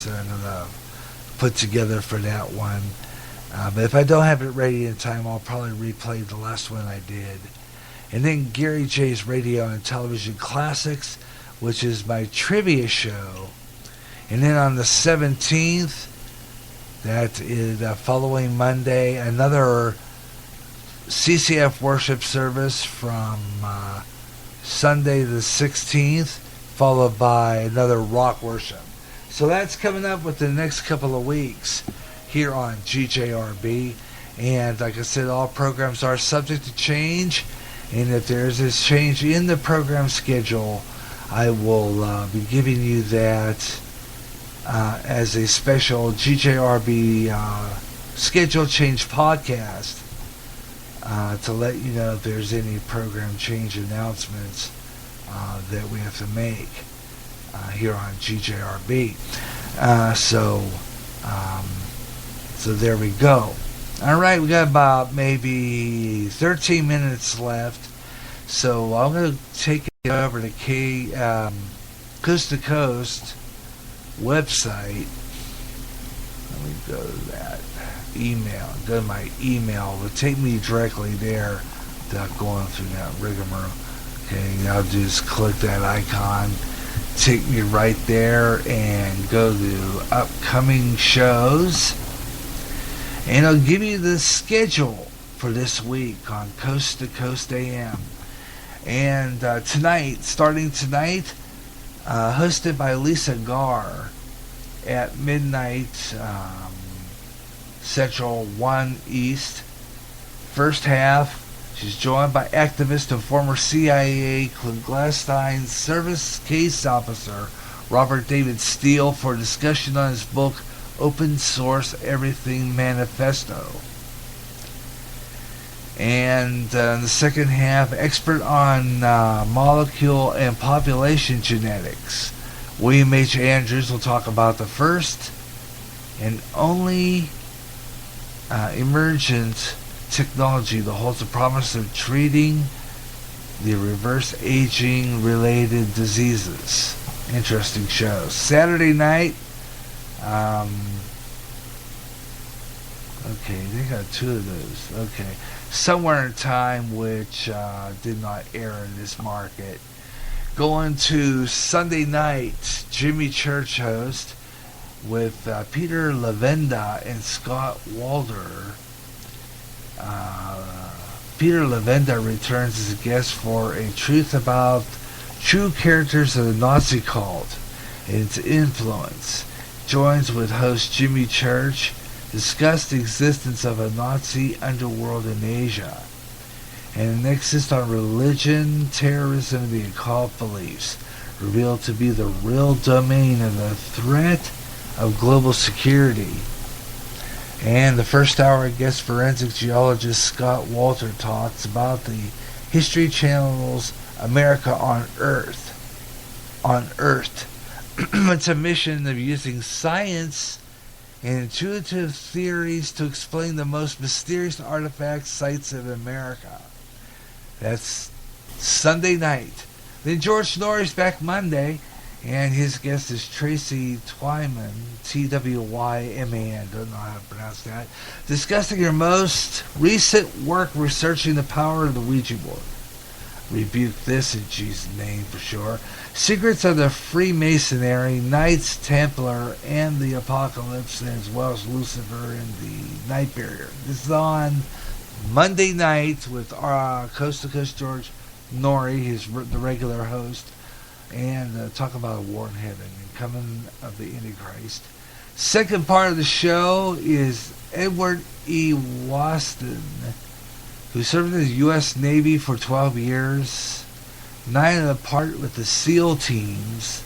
I'm going to put together for that one. But if I don't have it ready in time, I'll probably replay the last one I did. And then Gary J's Radio and Television Classics, which is my trivia show. And then on the 17th, that is the following Monday, another CCF worship service from Sunday the 16th, followed by another rock worship. So that's coming up with the next couple of weeks here on GJRB. And like I said, all programs are subject to change. And if there's this change in the program schedule, I will be giving you that as a special GJRB schedule change podcast to let you know if there's any program change announcements that we have to make here on GJRB. So there we go. All right, we got about maybe 13 minutes left. So I'm going to take it over to Coast to Coast website. Let me go to that email. Go to my email. It will take me directly there without going through that rigmarole. Okay, I'll just click that icon. Take me right there and go to upcoming shows. And I'll give you the schedule for this week on Coast to Coast AM. And tonight, starting tonight, hosted by Lisa Garr at midnight Central 1 East. First half, she's joined by activist and former CIA clandestine service case officer Robert David Steele for a discussion on his book Open Source Everything Manifesto. And in the second half, expert on molecule and population genetics, William H. Andrews will talk about the first and only emergent technology that holds the promise of treating the reverse aging related diseases. Interesting show. Saturday night, okay, they got two of those. Okay. Somewhere in Time, which did not air in this market. Going to Sunday night, Jimmy Church host with Peter Levenda and Scott Walder. Peter Levenda returns as a guest for a truth about true characters of the Nazi cult and its influence. Joins with host Jimmy Church, discuss the existence of a Nazi underworld in Asia and a nexus on religion, terrorism, and the occult beliefs, revealed to be the real domain of the threat of global security. And the first hour guest forensic geologist Scott Walter talks about the History Channel's America on Earth. It's a mission of using science and intuitive theories to explain the most mysterious artifacts, sites of America. That's Sunday night. Then George Norrie's back Monday, and his guest is Tracy Twyman, T-W-Y-M-A-N, don't know how to pronounce that, discussing her most recent work researching the power of the Ouija board. Rebuke this in Jesus' name for sure. Secrets of the Freemasonry, Knights Templar, and the Apocalypse, as well as Lucifer and the Night Barrier. This is on Monday night with Coast to Coast George Norrie, the regular host, and talk about a war in heaven and coming of the Antichrist. Second part of the show is Edward E. Waston, who served in the U.S. Navy for 12 years, 9 of the part with the SEAL teams,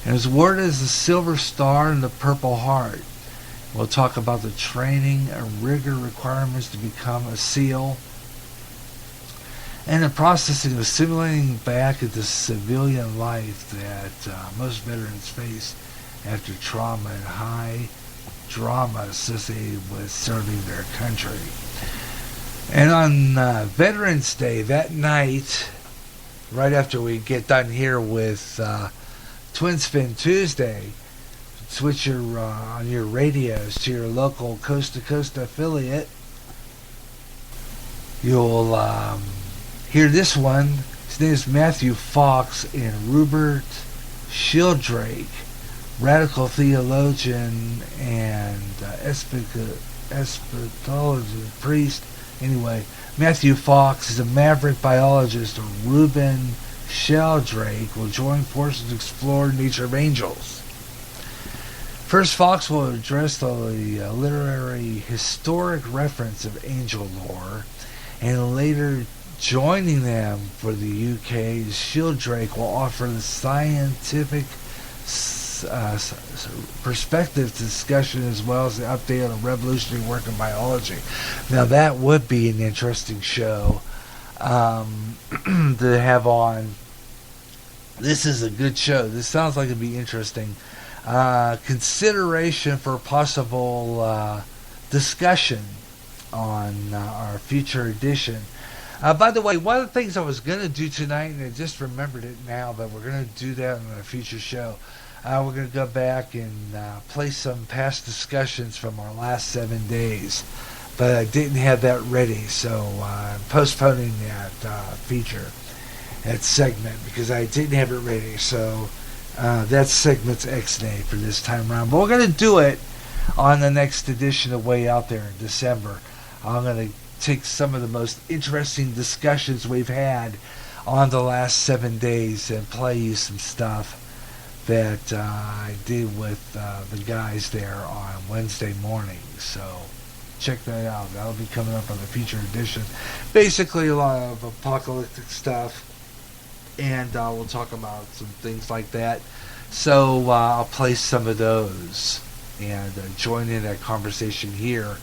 and was awarded as the Silver Star and the Purple Heart. We'll talk about the training and rigor requirements to become a SEAL, and the processing of assimilating back into civilian life that most veterans face after trauma and high drama associated with serving their country. And on Veterans Day, that night, right after we get done here with Twin Spin Tuesday, switch your on your radios to your local coast-to-coast affiliate, you'll hear this one. His name is Matthew Fox and Rupert Sheldrake, radical theologian and eschatology priest. Anyway, Matthew Fox is a maverick biologist. Reuben Sheldrake will join forces to explore the nature of angels. First, Fox will address the literary historic reference of angel lore, and later joining them for the UK, Sheldrake will offer the scientific perspective discussion as well as the update on the revolutionary work in biology. Now that would be an interesting show to have on. This is a good show. This sounds like it'd be interesting. Consideration for possible discussion on our future edition. By the way, one of the things I was going to do tonight, and I just remembered it now, but we're going to do that in a future show. We're going to go back and play some past discussions from our last 7 days. But I didn't have that ready, so I'm postponing that feature, that segment, because I didn't have it ready. So that segment's X-Nay for this time around. But we're going to do it on the next edition of Way Out There in December. I'm going to take some of the most interesting discussions we've had on the last 7 days and play you some stuff that I did with the guys there on Wednesday morning. So check that out. That'll be coming up on the future edition. Basically a lot of apocalyptic stuff, and we'll talk about some things like that. So I'll play some of those and join in that conversation here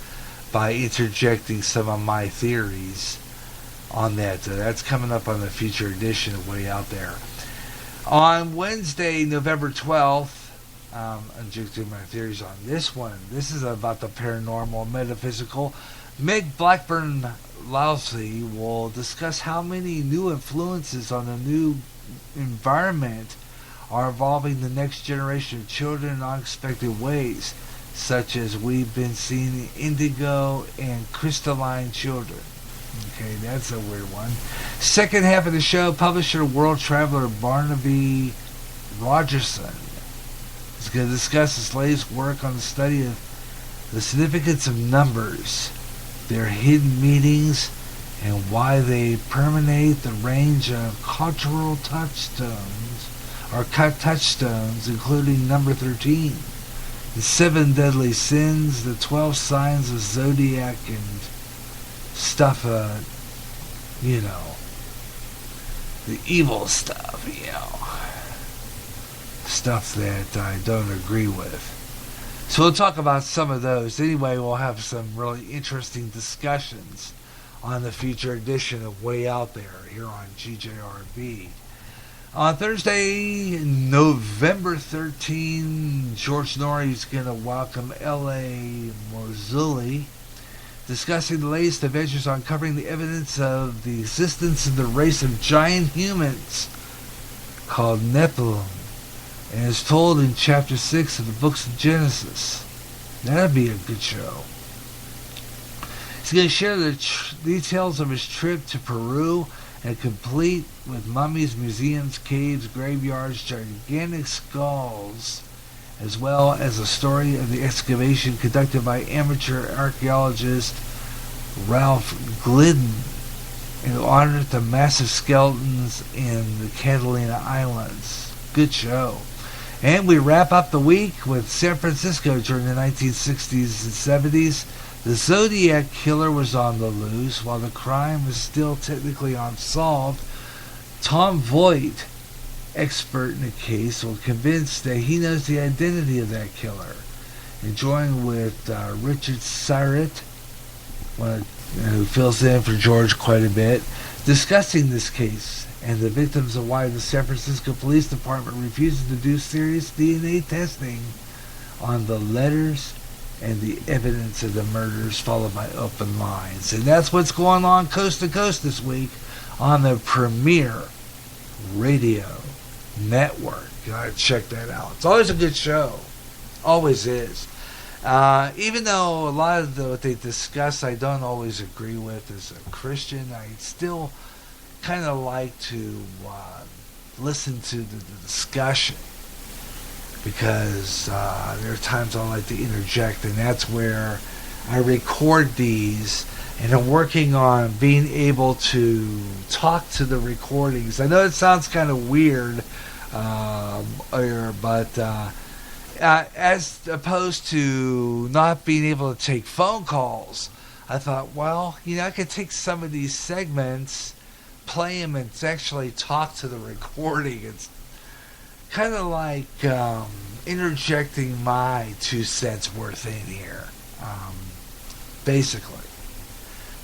by interjecting some of my theories on that. That's coming up on the future edition of Way Out There. On Wednesday, November 12th, I'm injecting my theories on this one. This is about the paranormal, metaphysical. Meg Blackburn Lousy will discuss how many new influences on the new environment are involving the next generation of children in unexpected ways, such as we've been seeing indigo and crystalline children. Okay, that's a weird one. Second half of the show, publisher world traveler Barnaby Rogerson is going to discuss his latest work on the study of the significance of numbers, their hidden meanings, and why they permeate the range of cultural touchstones, or cut touchstones, including number 13. The 7 deadly sins, the 12 signs of zodiac, and stuff, the evil stuff, stuff that I don't agree with. So we'll talk about some of those. Anyway, we'll have some really interesting discussions on the future edition of Way Out There here on GJRB. On Thursday, November 13, George Norrie is going to welcome L.A. Marzulli, discussing the latest adventures uncovering the evidence of the existence of the race of giant humans called Nephilim, and is told in chapter 6 of the books of Genesis. That'd be a good show. He's going to share the details of his trip to Peru, and complete with mummies, museums, caves, graveyards, gigantic skulls, as well as a story of the excavation conducted by amateur archaeologist Ralph Glidden in honor of the massive skeletons in the Catalina Islands. Good show. And we wrap up the week with San Francisco during the 1960s and 70s. The Zodiac Killer was on the loose while the crime was still technically unsolved. Tom Voigt, expert in the case, will convince that he knows the identity of that killer. And join with Richard Syrett, who fills in for George quite a bit, discussing this case and the victims of why the San Francisco Police Department refuses to do serious DNA testing on the letters and the evidence of the murders, followed by open lines. And that's what's going on coast to coast this week on the Premier Radio Network. You gotta check that out. It's always a good show. Always is. Even though a lot of what they discuss I don't always agree with as a Christian, I still kind of like to listen to the discussion, because there are times I like to interject, and that's where I record these, and I'm working on being able to talk to the recordings. I know it sounds kind of weird, but as opposed to not being able to take phone calls, I thought, well, I could take some of these segments, play them, and actually talk to the recording. It's kind of like interjecting my 2 cents worth in here, basically.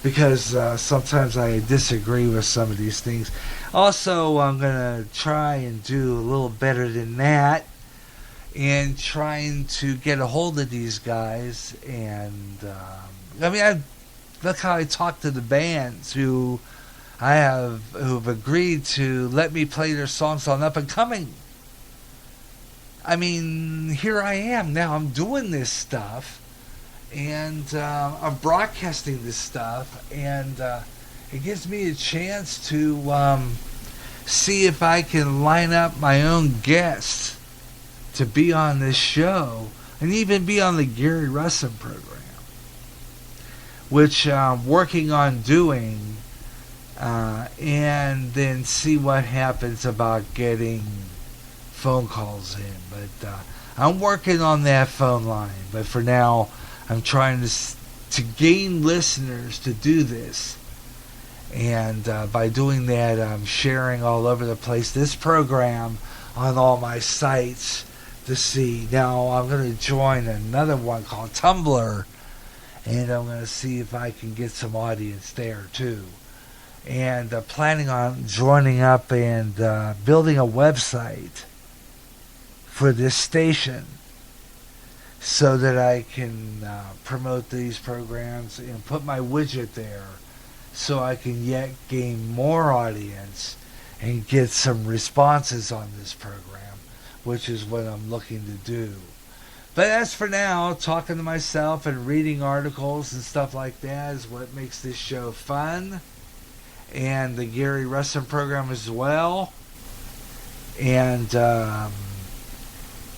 Because sometimes I disagree with some of these things. Also, I'm going to try and do a little better than that, and trying to get a hold of these guys. And look how I talk to the bands who've agreed to let me play their songs on Up and Coming. I mean, here I am now. I'm doing this stuff, and I'm broadcasting this stuff, and it gives me a chance to see if I can line up my own guests to be on this show, and even be on the Gary Russin program, which I'm working on doing, and then see what happens about getting phone calls in. But I'm working on that phone line. But for now, I'm trying to gain listeners to do this. And by doing that, I'm sharing all over the place this program on all my sites to see. Now I'm going to join another one called Tumblr, and I'm going to see if I can get some audience there too. And planning on joining up and building a website for this station, so that I can promote these programs and put my widget there, so I can yet gain more audience and get some responses on this program, which is what I'm looking to do. But as for now, talking to myself and reading articles and stuff like that is what makes this show fun, and the Gary Russin program as well, and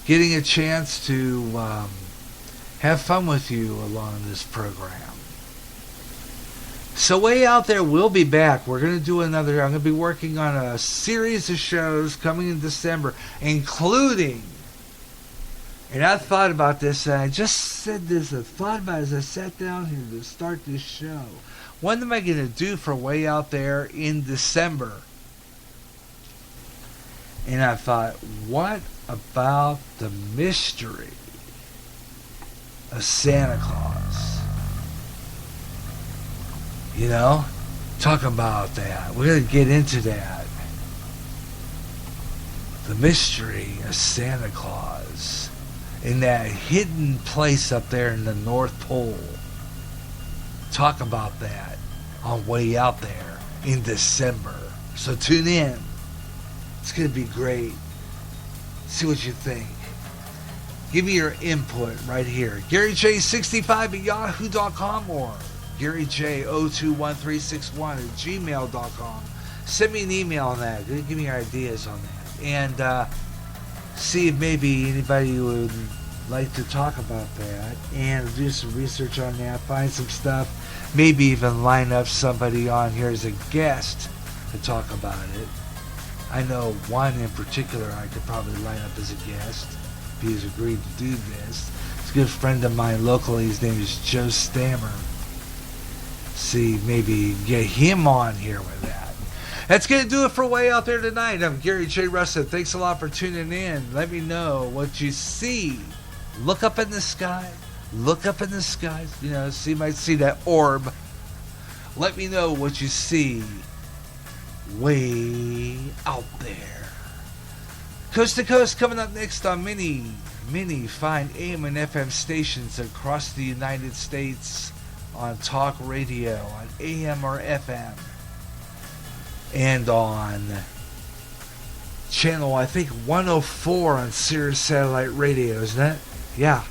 getting a chance to have fun with you along this program. So Way Out There will be back. We're going to do I'm going to be working on a series of shows coming in December, including, and I thought about this, and I just said this, I thought about it as I sat down here to start this show. What am I going to do for Way Out There in December? And I thought, what about the mystery of Santa Claus? Talk about that. We're going to get into that. The mystery of Santa Claus in that hidden place up there in the North Pole. Talk about that on Way Out There in December. So tune in. It's going to be great. See what you think. Give me your input right here. GaryJ65 at yahoo.com or GaryJ021361 at gmail.com. Send me an email on that. Give me your ideas on that. And see if maybe anybody would like to talk about that. And do some research on that. Find some stuff. Maybe even line up somebody on here as a guest to talk about it. I know one in particular I could probably line up as a guest if he's agreed to do this. It's a good friend of mine locally. His name is Joe Stammer. See, maybe get him on here with that. That's going to do it for Way Out There tonight. I'm Gary J. Russin. Thanks a lot for tuning in. Let me know what you see. Look up in the sky. Look up in the sky. You might see that orb. Let me know what you see way out there. Coast to Coast coming up next on many fine AM and FM stations across the United States, on talk radio, on AM or FM, and on channel, I think, 104 on Sirius Satellite Radio, isn't it? Yeah.